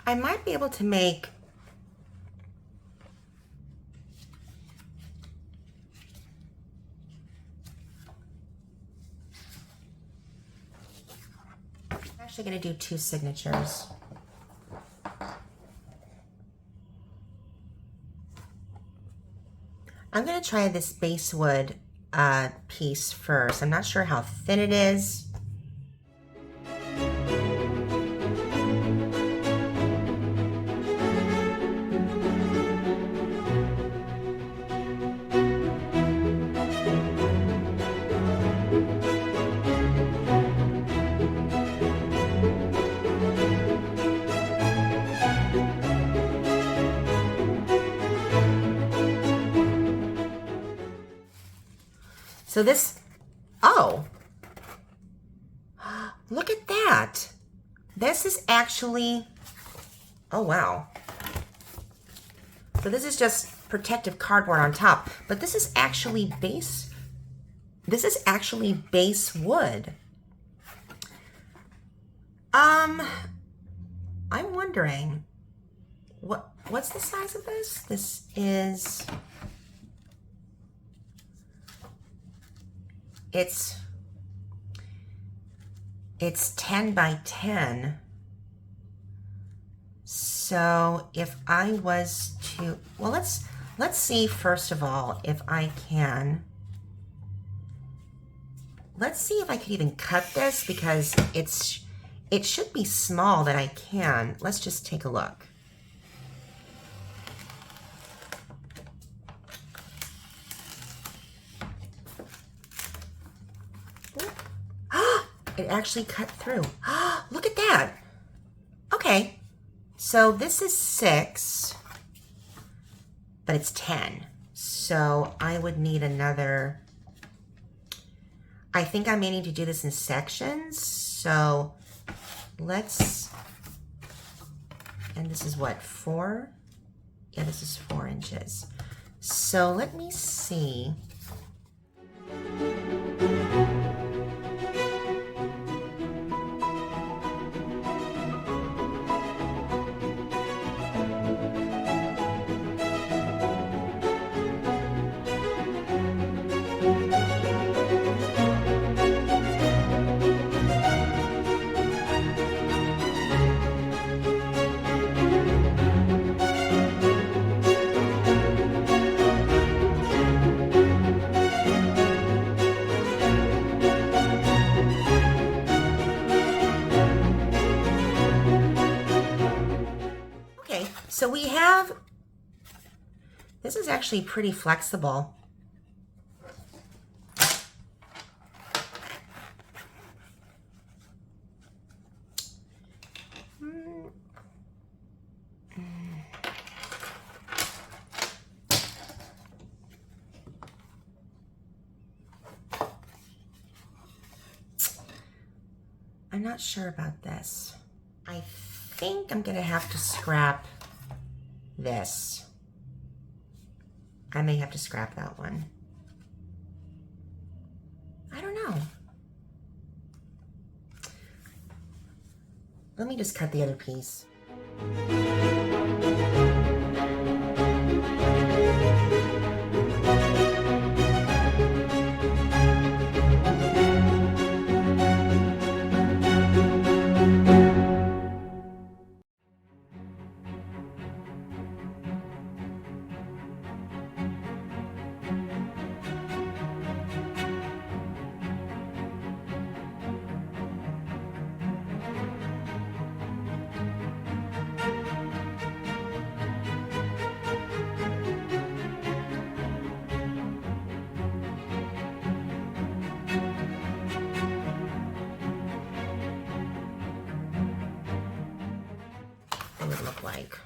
I might be able to make I'm actually going to do 2 signatures. I'm going to try this Basswood piece first. I'm not sure how thin it is. So this, oh, look at that. This is actually, oh wow. So this is just protective cardboard on top, but this is actually Basswood. I'm wondering, what's the size of this? This is, it's 10 by 10. So if I was to, well, let's see first of all if I can. Let's see if I could even cut this, because it should be small that I can. Let's just take a look. It actually cut through. Look at that. Okay, so this is 6, but it's 10. So I would need another, I think I may need to do this in sections. So let's, and this is what, 4? Yeah, this is 4 inches. So let me see. So we have, this is actually pretty flexible. I'm not sure about this. I think I'm gonna have to scrap this. I may have to scrap that one. I don't know. Let me just cut the other piece. It would look like.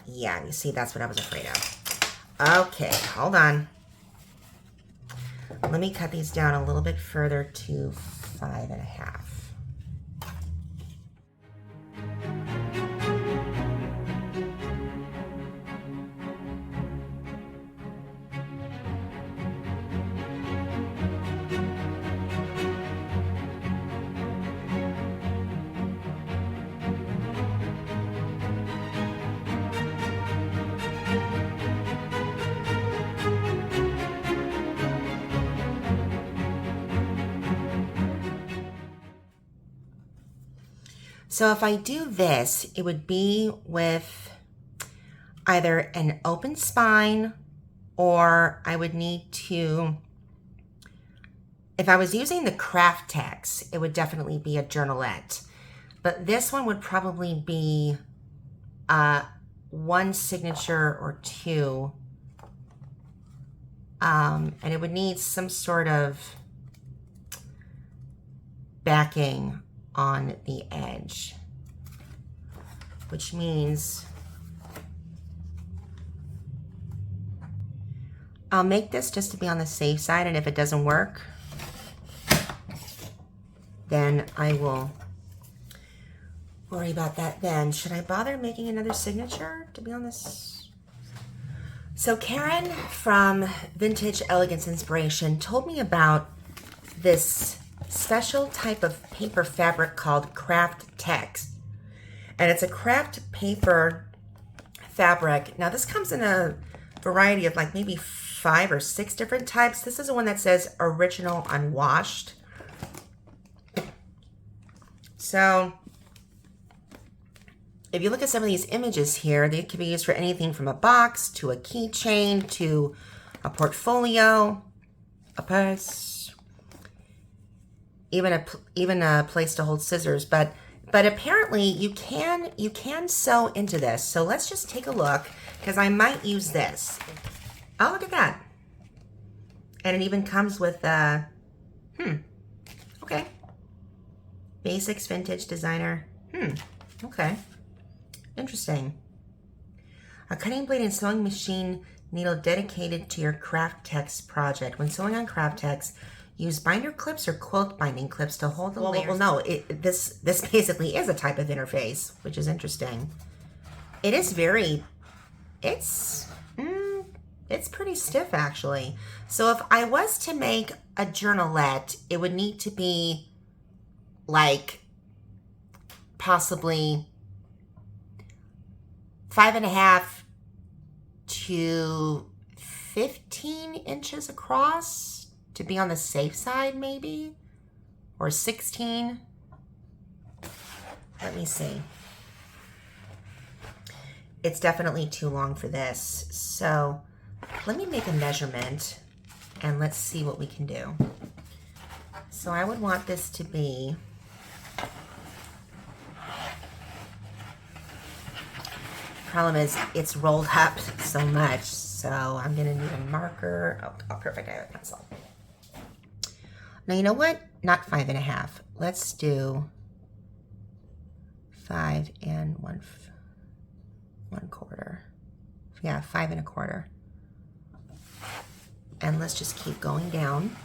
Yeah, you see, that's what I was afraid of. Okay, hold on. Let me cut these down a little bit further to 5.5. So if I do this, it would be with either an open spine, or I would need to, if I was using the Kraft-Tex, it would definitely be a journalette. But this one would probably be one signature or two. And it would need some sort of backing on the edge, which means I'll make this just to be on the safe side, and if it doesn't work, then I will worry about that then. Should I bother making another signature to be on this? So Karen from Vintage Elegance Inspiration told me about this special type of paper fabric called Kraft-Tex, and it's a craft paper fabric. Now this comes in a variety of like maybe 5 or 6 different types. This is the one that says original unwashed. So if you look at some of these images here, they can be used for anything from a box to a keychain to a portfolio, a purse, even a place to hold scissors. But apparently you can sew into this. So let's just take a look, because I might use this. Oh, look at that. And it even comes with okay. Basics Vintage Designer. Okay. Interesting. A cutting blade and sewing machine needle dedicated to your Kraft-Tex project. When sewing on Kraft-Tex, use binder clips or quilt binding clips to hold the layers. Well, no, this basically is a type of interface, which is interesting. It is very, it's pretty stiff actually. So if I was to make a journalette, it would need to be like possibly 5.5 to 15 inches across to be on the safe side, maybe, or 16. Let me see. It's definitely too long for this. So let me make a measurement and let's see what we can do. So I would want this to be problem is it's rolled up so much, so I'm gonna need a marker. Oh, perfect, I have a pencil. Now you know what? Not 5.5. Let's do 5 and 1/4. Yeah, 5 1/4. And let's just keep going down.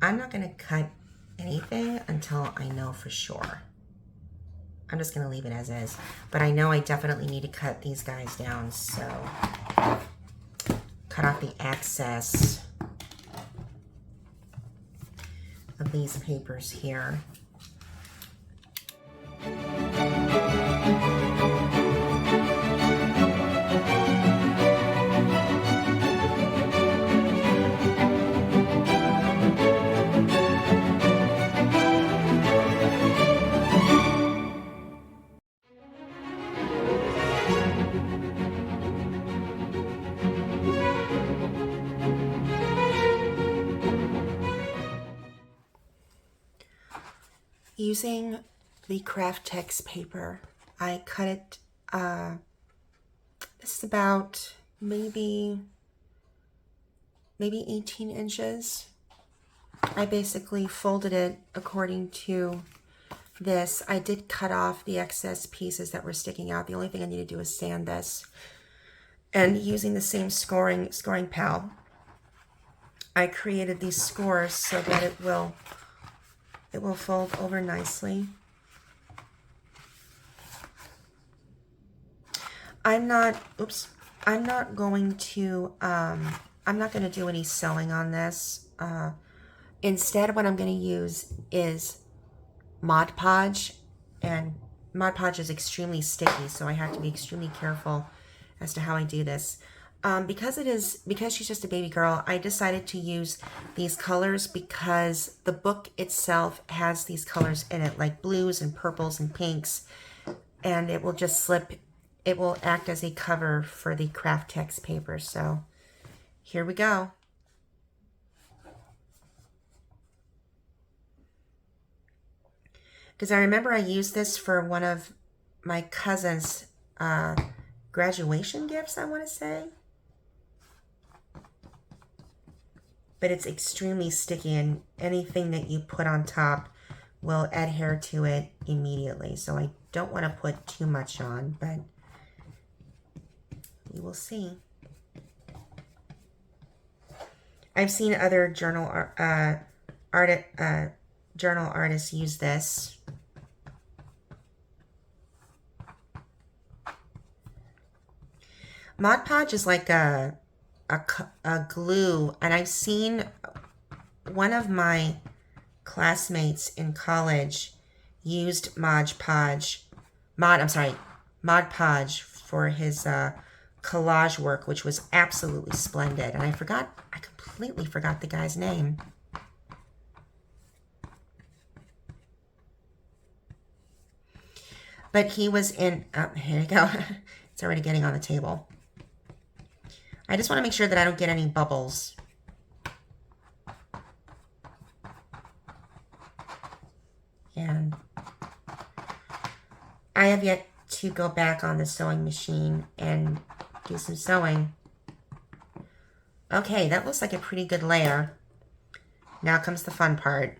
I'm not going to cut anything until I know for sure. I'm just going to leave it as is. But I know I definitely need to cut these guys down, so cut off the excess of these papers here. Using the Kraft-Tex paper, I cut it, this is about maybe 18 inches. I basically folded it according to this. I did cut off the excess pieces that were sticking out. The only thing I need to do is sand this. And using the same scoring pal, I created these scores so that it will fold over nicely. I'm not going to do any sewing on this. Instead, what I'm going to use is Modpodge, and Modpodge is extremely sticky, so I have to be extremely careful as to how I do this. Because she's just a baby girl, I decided to use these colors because the book itself has these colors in it, like blues and purples and pinks, and it will just slip. It will act as a cover for the Kraft-Tex paper. So here we go. Because I remember I used this for one of my cousin's graduation gifts, I want to say. But it's extremely sticky, and anything that you put on top will adhere to it immediately. So I don't want to put too much on, but we will see. I've seen other journal artists use this. Modpodge is like a glue, and I've seen one of my classmates in college used Modpodge for his collage work, which was absolutely splendid. And I completely forgot the guy's name. But he was in, here you go. It's already getting on the table. I just want to make sure that I don't get any bubbles. And I have yet to go back on the sewing machine and do some sewing. Okay, that looks like a pretty good layer. Now comes the fun part.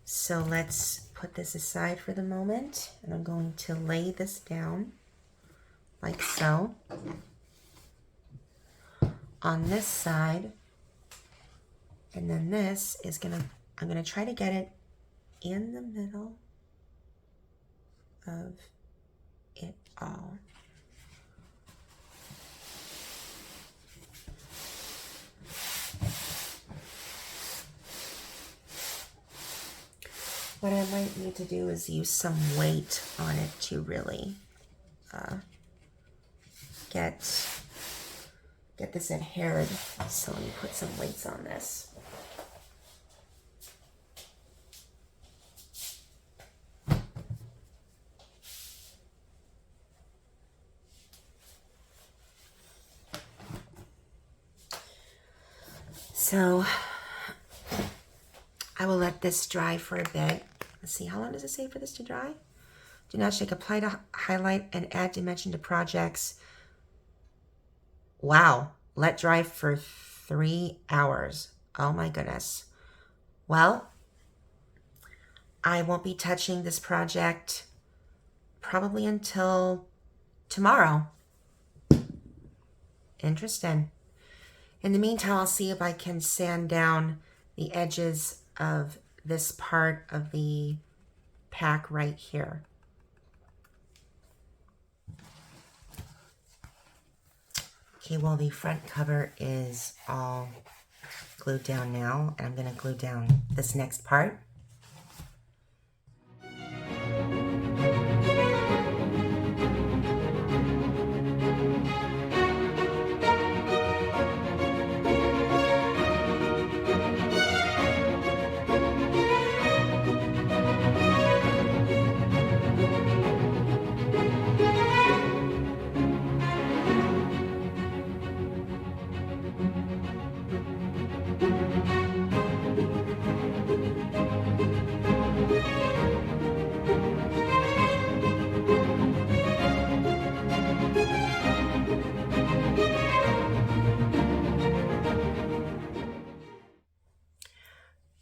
So let's put this aside for the moment, and I'm going to lay this down like so on this side, and then this is I'm gonna try to get it in the middle of it all. What I might need to do is use some weight on it to really get this adhered. So let me put some weights on this. So I will let this dry for a bit. Let's see, how long does it say for this to dry? Do not shake, apply to highlight and add dimension to projects. Wow, let dry for 3 hours. Oh my goodness. Well, I won't be touching this project probably until tomorrow. Interesting. In the meantime, I'll see if I can sand down the edges of this part of the pack right here. Okay, well, the front cover is all glued down now, and I'm going to glue down this next part.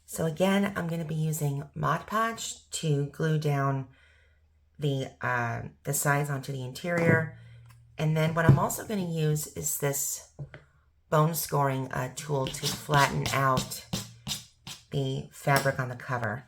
So again, I'm going to be using Modpodge to glue down the sides onto the interior. And then what I'm also going to use is this bone scoring tool to flatten out the fabric on the cover.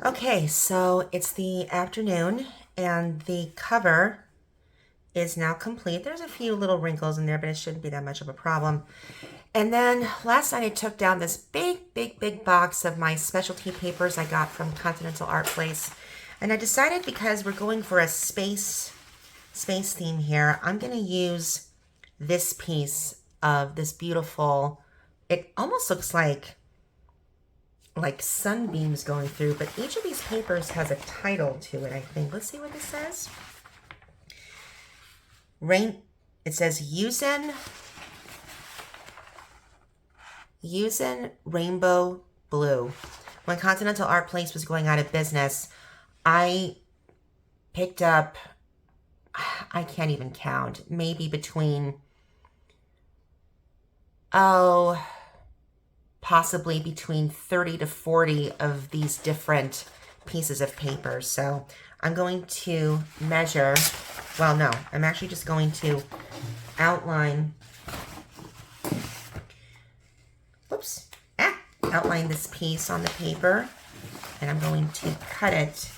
Okay, so it's the afternoon and the cover is now complete. There's a few little wrinkles in there, but it shouldn't be that much of a problem. And then last night I took down this big box of my specialty papers I got from Continental Art Place. And I decided, because we're going for a space theme here, I'm going to use this piece of this beautiful, it almost looks like sunbeams going through, but each of these papers has a title to it, I think. Let's see what this says. It says Yuzen using rainbow blue. When Continental Art Place was going out of business, I picked up, I can't even count, maybe between, possibly between 30 to 40 of these different pieces of paper. So I'm going to measure, well, no, I'm actually just going to outline, outline this piece on the paper, and I'm going to cut it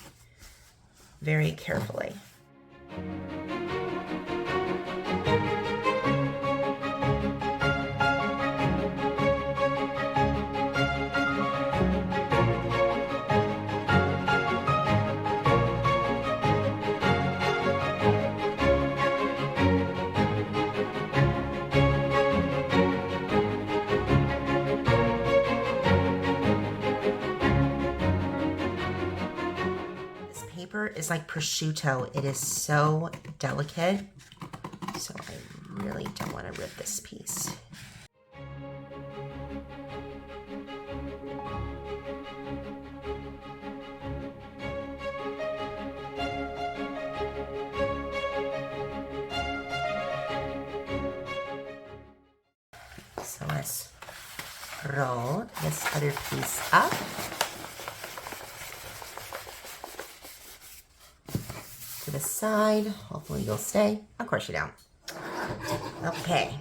very carefully. Is like prosciutto. It is so delicate, so I really don't want to rip this piece. So let's roll this other piece up. To the side. Hopefully you'll stay. Of course you don't. Okay.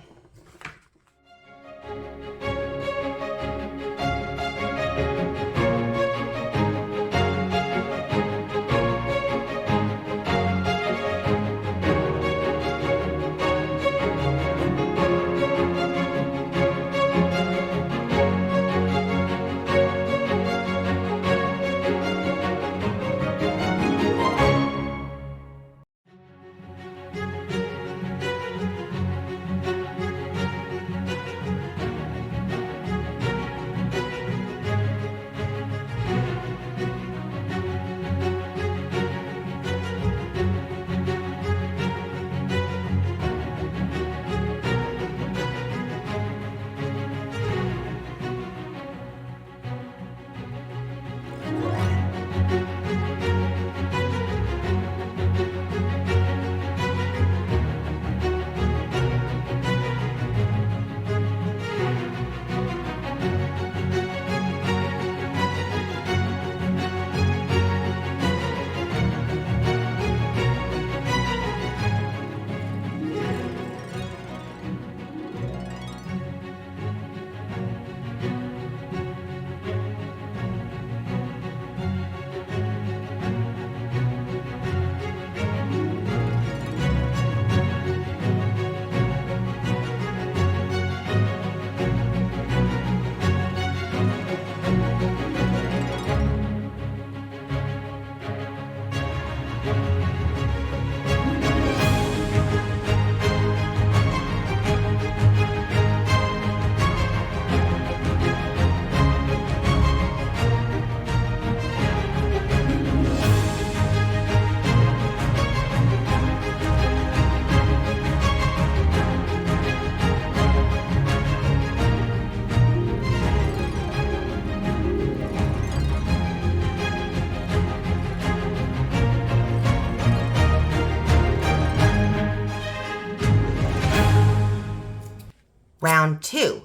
Round 2,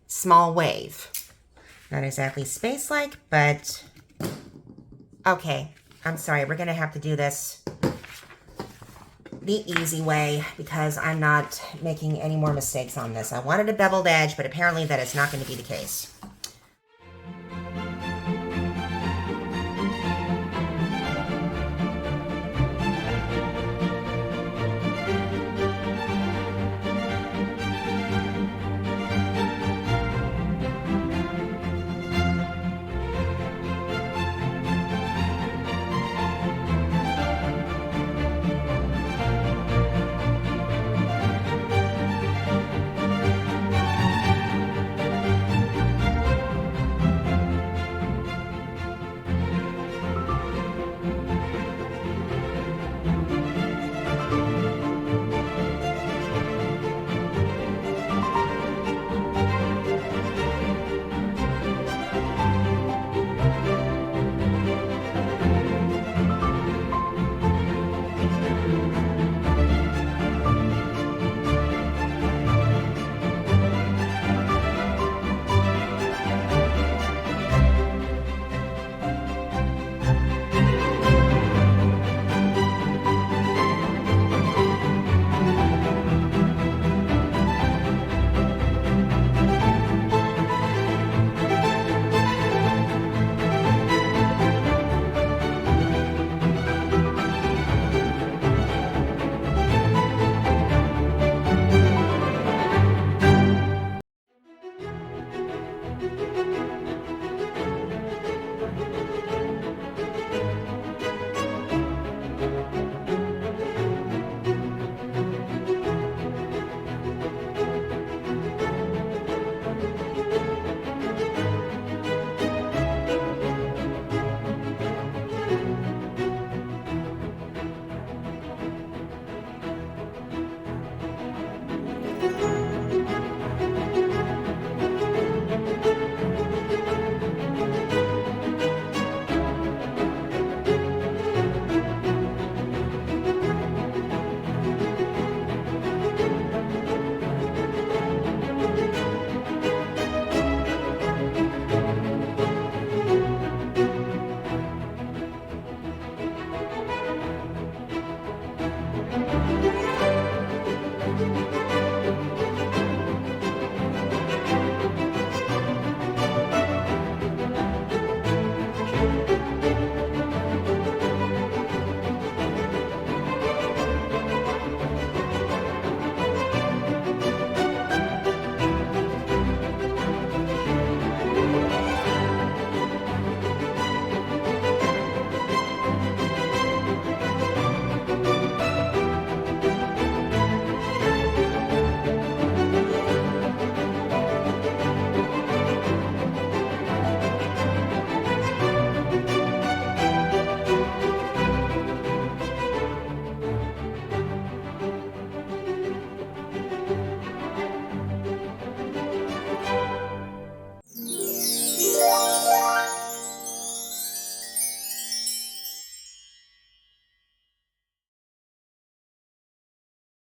small wave. Not exactly space-like, but okay. I'm sorry, we're gonna have to do this the easy way because I'm not making any more mistakes on this. I wanted a beveled edge, but apparently that is not going to be the case.